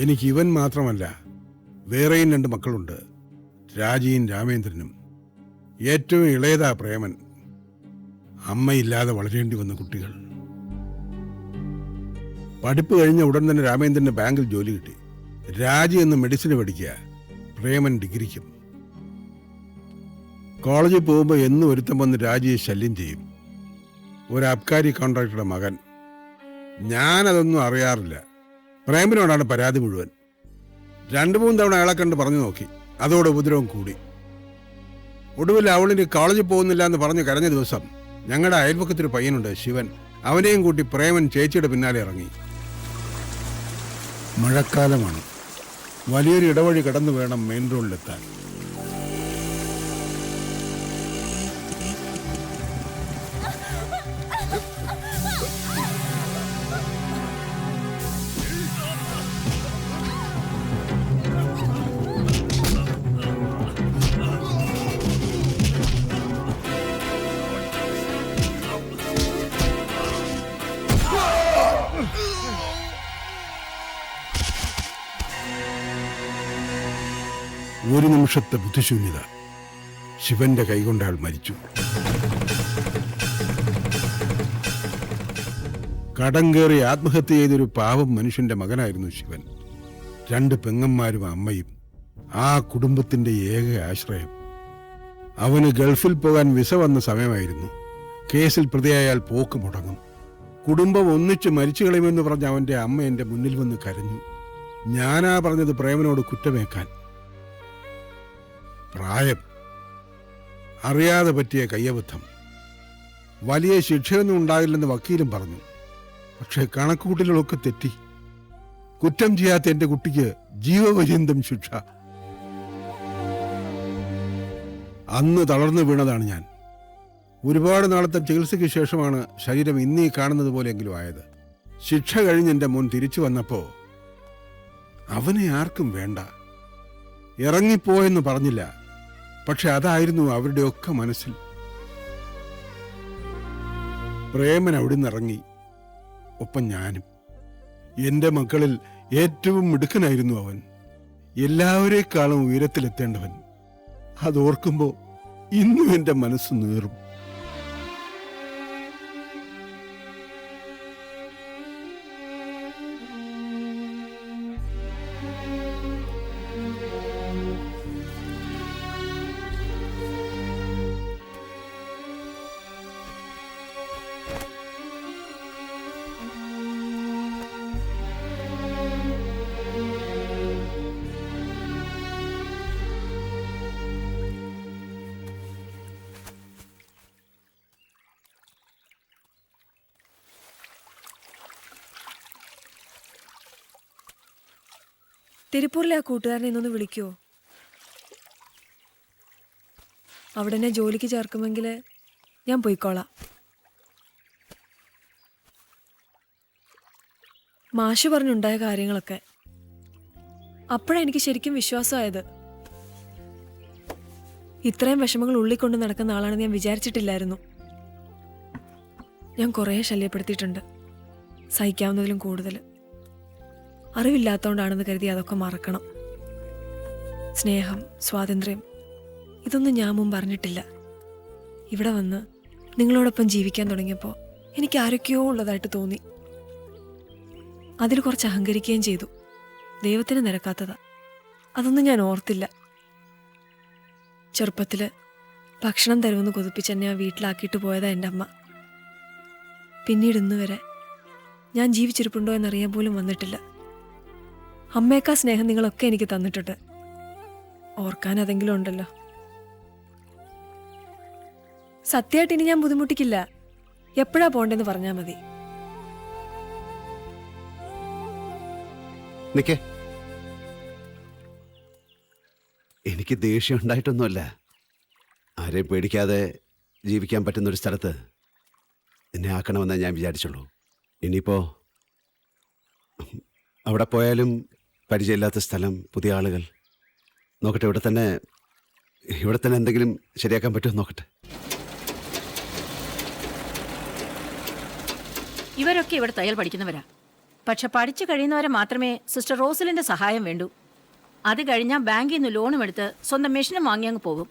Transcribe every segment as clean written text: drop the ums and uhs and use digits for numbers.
എനിക്ക് ഇവൻ മാത്രമല്ല, വേറെയും 2 മക്കളുണ്ട്, രാജിയും രാമേന്ദ്രനും. ഏറ്റവും ഇളയതാ പ്രേമൻ. അമ്മയില്ലാതെ വളരേണ്ടി വന്ന കുട്ടികൾ. പഠിപ്പ് കഴിഞ്ഞ ഉടൻ തന്നെ രാമേന്ദ്രന് ബാങ്കിൽ ജോലി കിട്ടി. രാജി എന്ന് മെഡിസിന് പഠിക്കുക, പ്രേമൻ ഡിഗ്രിക്കും. കോളേജിൽ പോകുമ്പോൾ എന്നും ഒരുത്തം വന്ന് രാജിയെ ശല്യം ചെയ്യും. ഒരു അബ്കാരി കോൺട്രാക്ടറുടെ മകൻ. ഞാനതൊന്നും അറിയാറില്ല. പ്രേമനോടാണ് പരാതി മുഴുവൻ. 2-3 തവണ അയാളെ കണ്ട് പറഞ്ഞു നോക്കി. അതോടെ ഉപദ്രവം കൂടി. ഒടുവിൽ അവളിന് കോളേജിൽ പോകുന്നില്ല എന്ന് പറഞ്ഞ് കരഞ്ഞ ദിവസം ഞങ്ങളുടെ അയൽപക്കത്തൊരു പയ്യനുണ്ട്, ശിവൻ. അവനെയും കൂട്ടി പ്രേമൻ ചേച്ചിയുടെ പിന്നാലെ ഇറങ്ങി. മഴക്കാലമാണ്. വലിയൊരു ഇടവഴി കടന്നു വേണം മെയിൻ റോഡിലെത്താൻ. ഒരു നിമിഷത്തെ ബുദ്ധിശൂന്യത. ശിവന്റെ കൈകൊണ്ട് അയാൾ മരിച്ചു. കടം കയറി ആത്മഹത്യ ചെയ്തൊരു പാവം മനുഷ്യന്റെ മകനായിരുന്നു ശിവൻ. 2 പെങ്ങന്മാരും അമ്മയും. ആ കുടുംബത്തിന്റെ ഏക ആശ്രയം. അവന് ഗൾഫിൽ പോകാൻ വിസ വന്ന സമയമായിരുന്നു. കേസിൽ പ്രതിയായാൽ പോക്ക് മുടങ്ങും. കുടുംബം ഒന്നിച്ച് മരിച്ചു കളയുമെന്ന് പറഞ്ഞ അവന്റെ അമ്മ എന്റെ മുന്നിൽ വന്ന് കരഞ്ഞു. ഞാനാ പറഞ്ഞത് പ്രേമനോട് കുറ്റമേക്കാൻ. പ്രായം, അറിയാതെ പറ്റിയ കയ്യബദ്ധം. വലിയ ശിക്ഷയൊന്നും ഉണ്ടാകില്ലെന്ന് വക്കീലും പറഞ്ഞു. പക്ഷേ കണക്കുകൂട്ടലുകളൊക്കെ തെറ്റി. കുറ്റം ചെയ്യാത്ത എന്റെ കുട്ടിക്ക് ജീവപര്യന്തം ശിക്ഷ. അന്ന് തളർന്നു വീണതാണ് ഞാൻ. ഒരുപാട് നാളത്തെ ചികിത്സയ്ക്ക് ശേഷമാണ് ശരീരം ഇന്നീ കാണുന്നത് പോലെയെങ്കിലും ആയത്. ശിക്ഷ കഴിഞ്ഞ് എൻ്റെ മോൻ തിരിച്ചു വന്നപ്പോ അവനെ ആർക്കും വേണ്ട. ഇറങ്ങിപ്പോയെന്ന് പറഞ്ഞില്ല, പക്ഷെ അതായിരുന്നു അവരുടെയൊക്കെ മനസ്സിൽ. പ്രേമൻ അവിടുന്ന് ഇറങ്ങി, ഒപ്പം ഞാനും. എൻ്റെ മക്കളിൽ ഏറ്റവും മിടുക്കനായിരുന്നു അവൻ. എല്ലാവരെക്കാളും ഉയരത്തിലെത്തേണ്ടവൻ. അതോർക്കുമ്പോ ഇന്നും എൻ്റെ മനസ്സ് നീറും. തിരുപ്പൂരിലെ ആ കൂട്ടുകാരനെ ഇന്നൊന്ന് വിളിക്കുവോ? അവിടെ എന്നെ ജോലിക്ക് ചേർക്കുമെങ്കിൽ ഞാൻ പോയിക്കോളാം. മാഷ് പറഞ്ഞുണ്ടായ കാര്യങ്ങളൊക്കെ അപ്പോഴാണ് എനിക്ക് ശരിക്കും വിശ്വാസമായത്. ഇത്രയും വിഷമങ്ങൾ ഉള്ളിക്കൊണ്ട് നടക്കുന്ന ആളാണെന്ന് ഞാൻ വിചാരിച്ചിട്ടില്ലായിരുന്നു. ഞാൻ കുറേ ശല്യപ്പെടുത്തിയിട്ടുണ്ട്, സഹിക്കാവുന്നതിലും കൂടുതൽ. അറിവില്ലാത്തതുകൊണ്ടാണെന്ന് കരുതി അതൊക്കെ മറക്കണം. സ്നേഹം, സ്വാതന്ത്ര്യം, ഇതൊന്നും ഞാൻ മുമ്പ് അറിഞ്ഞിട്ടില്ല. ഇവിടെ വന്ന് നിങ്ങളോടൊപ്പം ജീവിക്കാൻ തുടങ്ങിയപ്പോൾ എനിക്ക് ആരൊക്കെയോ ഉള്ളതായിട്ട് തോന്നി. അതിൽ കുറച്ച് അഹങ്കരിക്കുകയും ചെയ്തു. ദൈവത്തിന് നിരക്കാത്തതാ. അതൊന്നും ഞാൻ ഓർത്തില്ല. ചെറുപ്പത്തിൽ ഭക്ഷണം തരുമെന്ന് കൊതിപ്പിച്ച് എന്നെ ആ വീട്ടിലാക്കിയിട്ട് പോയതാ എൻ്റെ അമ്മ. പിന്നീട് ഇന്ന് വരെ ഞാൻ ജീവിച്ചിരിപ്പുണ്ടോ എന്നറിയാൻ പോലും വന്നിട്ടില്ല. അമ്മയേക്കാ സ്നേഹം നിങ്ങളൊക്കെ എനിക്ക് തന്നിട്ടുണ്ട്. ഓർക്കാൻ അതെങ്കിലും ഉണ്ടല്ലോ. സത്യമായിട്ട് ഇനി ഞാൻ ബുദ്ധിമുട്ടിക്കില്ല. എപ്പോഴാ പോണ്ടെന്ന് പറഞ്ഞാൽ മതി. നിക്കേ, എനിക്ക് ദേഷ്യം ഉണ്ടായിട്ടൊന്നുമല്ല. ആരെയും പേടിക്കാതെ ജീവിക്കാൻ പറ്റുന്നൊരു സ്ഥലത്ത് എന്നെ ആക്കണമെന്നേ ഞാൻ വിചാരിച്ചുള്ളൂ. ഇനിയിപ്പോ അവിടെ പോയാലും പരിചയമില്ലാത്ത സ്ഥലം, പുതിയ ആളുകൾ. നോക്കട്ടെ, ഇവിടെ തന്നെ എന്തെങ്കിലും ശരിയാക്കാൻ പറ്റുമോ നോക്കട്ടെ. ഇവരൊക്കെ ഇവിടെ തയ്യൽ പഠിക്കുന്നവരാ. പക്ഷെ പഠിച്ചു കഴിയുന്നവരെ മാത്രമേ സിസ്റ്റർ റോസലിന്റെ സഹായം വേണ്ടൂ. അത് കഴിഞ്ഞാൽ ബാങ്കിൽ നിന്ന് ലോണും എടുത്ത് സ്വന്തം മെഷീനും വാങ്ങി അങ്ങ് പോകും.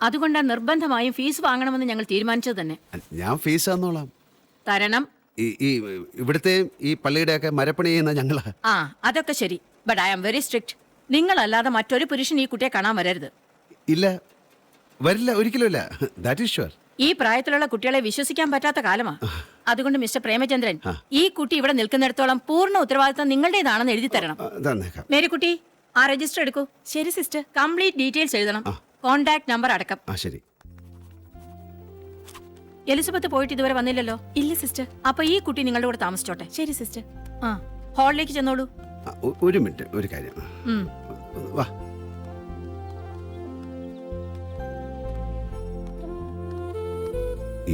അതുകൊണ്ടാണ് നിർബന്ധമായും ഫീസ് വാങ്ങണമെന്ന് ഞങ്ങൾ തീരുമാനിച്ചത് തന്നെ. ഞാൻ ഫീസ് തന്നോളാം. തരണം. ഈ ഇവിടുത്തെ ഈ പള്ളിയുടെയൊക്കെ മരപ്പണി ചെയ്യുന്ന ഞങ്ങളാ. ആ, അതൊക്കെ ശരി. But I am very strict. നിങ്ങളല്ലാതെ മറ്റൊരു പുരുഷൻ ഈ കുട്ടിയെ കാണാൻ വരരുത്. ഇല്ല, വരില്ല, ഒരിക്കലും ഇല്ല. That is sure. ഈ പ്രായത്തിലുള്ള കുട്ടികളെ വിശ്വസിക്കാൻ പറ്റാത്ത കാലമാ. അതുകൊണ്ട് മിസ്റ്റർ പ്രേമചന്ദ്രൻ, ഈ കുട്ടി ഇവിടെ നിൽക്കുന്നിടത്തോളം പൂർണ്ണ ഉത്തരവാദിത്തം നിങ്ങളുടേതാണെന്ന് എഴുതി തരണം. തന്നേക്കാം. മേരിക്കുട്ടി, ആ രജിസ്റ്റർ എടുക്കൂ. ശരി സിസ്റ്റർ. കംപ്ലീറ്റ് ഡീറ്റെയിൽസ് എഴുതണം, കോൺടാക്ട് നമ്പർ അടക്കം. ആ ശരി. എലിസബത്ത് പോയിട്ട് ഇതുവരെ വന്നില്ലല്ലോ? ഇല്ല സിസ്റ്റർ. അപ്പൊ ഈ കുട്ടി നിങ്ങളുടെ കൂടെ താമസിച്ചോട്ടെ. ശരി സിസ്റ്റർ. ആ, ഹാളിലേക്ക് ചെന്നോളൂ. ഒരു മിനിറ്റ്, ഒരു കാര്യം. ഉം. വാ.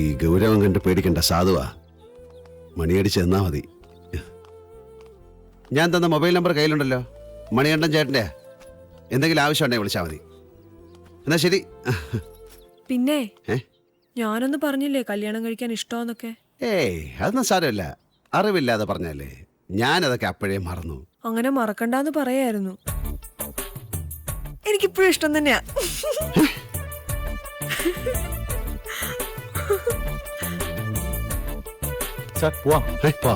ഈ ഗൗരവം കണ്ട് പേടിക്കണ്ട, സാധുവാ. മണിയടിച്ച് തന്നാ മതി. ഞാൻ തന്ന മൊബൈൽ നമ്പർ കയ്യിലുണ്ടല്ലോ, മണികണ്ഠൻ ചേട്ടൻ്റെ. എന്തെങ്കിലും ആവശ്യമുണ്ടെങ്കിൽ വിളിച്ചാൽ മതി. എന്നാ ശരി. പിന്നെ ഏ ഞാനൊന്ന് പറഞ്ഞില്ലേ കല്യാണം കഴിക്കാൻ ഇഷ്ടമെന്നൊക്കെ. ഏയ്, അതൊന്നും സാരമില്ല. അറിവില്ലാതെ പറഞ്ഞല്ലേ. ഞാനതൊക്കെ അപ്പോഴേ മറന്നു. അങ്ങനെ മറക്കണ്ടെന്ന് പറയായിരുന്നു. എനിക്കിപ്പോഴും ഇഷ്ടം തന്നെയാ. സാർ പോവാം. പോ.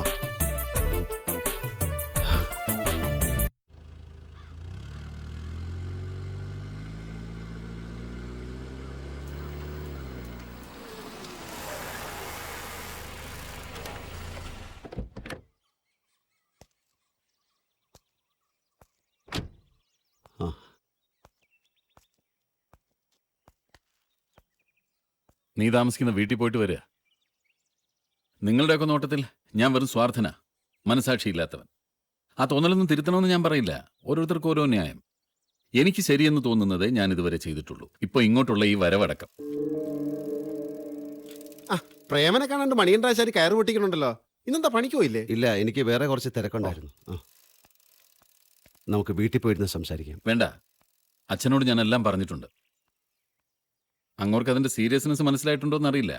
നീ താമസിക്കുന്ന വീട്ടിൽ പോയിട്ട് വരിക. നിങ്ങളുടെയൊക്കെ നോട്ടത്തിൽ ഞാൻ വെറും സ്വാർത്ഥന, മനസാക്ഷിയില്ലാത്തവൻ. ആ തോന്നലൊന്നും തിരുത്തണമെന്ന് ഞാൻ പറയില്ല. ഓരോരുത്തർക്കും ഓരോ ന്യായം. എനിക്ക് ശരിയെന്ന് തോന്നുന്നത് ഞാൻ ഇതുവരെ ചെയ്തിട്ടുള്ളൂ. ഇപ്പോൾ ഇങ്ങോട്ടുള്ള ഈ വരവടക്കം. പ്രേമനെ കാണാണ്ട് മണിയൻറാശാരി കയറ് പൊട്ടിക്കണുണ്ടല്ലോ. ഇന്നെന്താ പണിക്ക് പോയില്ലേ? ഇല്ല, എനിക്ക് വേറെ കുറച്ച് തിരക്കുണ്ടായിരുന്നു. നമുക്ക് വീട്ടിൽ പോയിരുന്ന് സംസാരിക്കാം. വേണ്ട, അച്ഛനോട് ഞാൻ എല്ലാം പറഞ്ഞിട്ടുണ്ട്. അങ്ങോർക്ക് അതിൻ്റെ സീരിയസ്നെസ് മനസ്സിലായിട്ടുണ്ടോ എന്നറിയില്ല.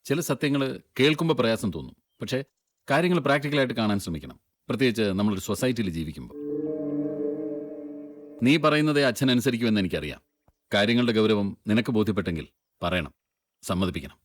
ചില സത്യങ്ങൾ കേൾക്കുമ്പോൾ പ്രയാസം തോന്നും. പക്ഷേ കാര്യങ്ങൾ പ്രാക്ടിക്കലായിട്ട് കാണാൻ ശ്രമിക്കണം, പ്രത്യേകിച്ച് നമ്മളൊരു സൊസൈറ്റിയിൽ ജീവിക്കുമ്പോൾ. നീ പറയുന്നതേ അച്ഛൻ അനുസരിക്കുമെന്ന് എനിക്കറിയാം. കാര്യങ്ങളുടെ ഗൗരവം നിനക്ക് ബോധ്യപ്പെട്ടെങ്കിൽ പറയണം, സമ്മതിപ്പിക്കണം.